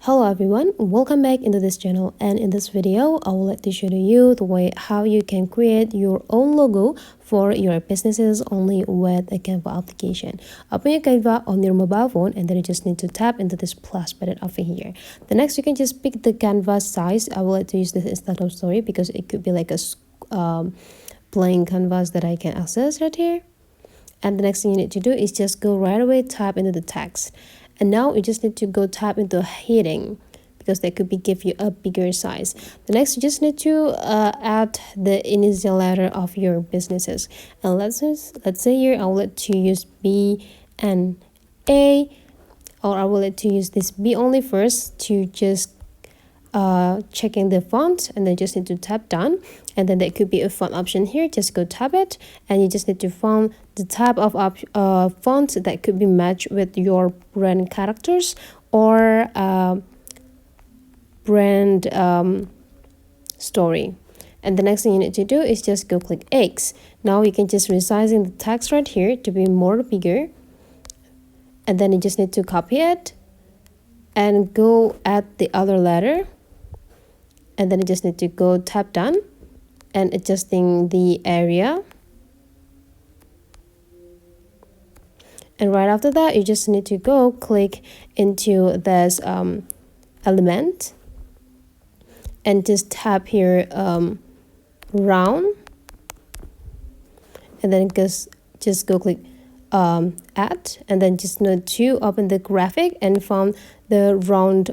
Hello everyone, welcome back into this channel, and in this video I would like to show you the way how you can create your own logo for your businesses only with a Canva application. Open your Canva on your mobile phone and then you just need to tap into this plus button over here. The next you can just pick the Canva size. I would like to use this instead of story because it could be like a plain canvas that I can access right here. And the next thing you need to do is just go right away tap into the text. And now you just need to go tap into heading because that could be give you a bigger size. The next you just need to add the initial letter of your businesses. And let's say here I would like to use B and A, or I would like to use this B only first to just checking the font, and then just need to tap done, and then there could be a font option here. Just go tap it and you just need to find the type of font that could be matched with your brand characters or brand story. And the next thing you need to do is just go click X. Now you can just resizing the text right here to be more bigger, and then you just need to copy it and go add the other letter. And then you just need to go tap done and adjusting the area. And right after that, you just need to go click into this element and just tap here round, and then just go click add, and then just need to open the graphic and find the round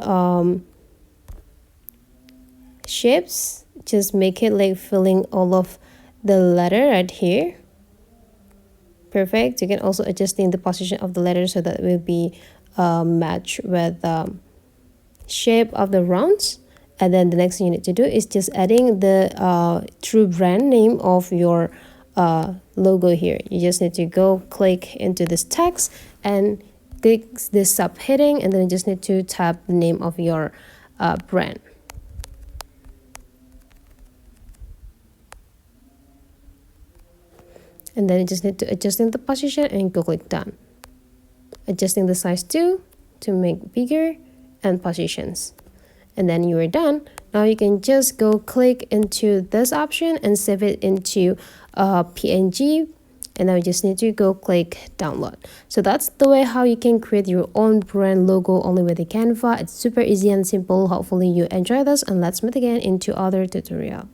shapes. Just make it like filling all of the letter right here. Perfect. You can also adjusting the position of the letter so that it will be match with shape of the rounds. And then the next thing you need to do is just adding the true brand name of your logo here. You just need to go click into this text and click this subheading, and then you just need to tap the name of your brand. And then you just need to adjusting the position and go click done. Adjusting the size too to make bigger and positions. And then you are done. Now you can just go click into this option and save it into PNG. And now you just need to go click download. So that's the way how you can create your own brand logo only with the Canva. It's super easy and simple. Hopefully you enjoy this, and let's meet again into other tutorial.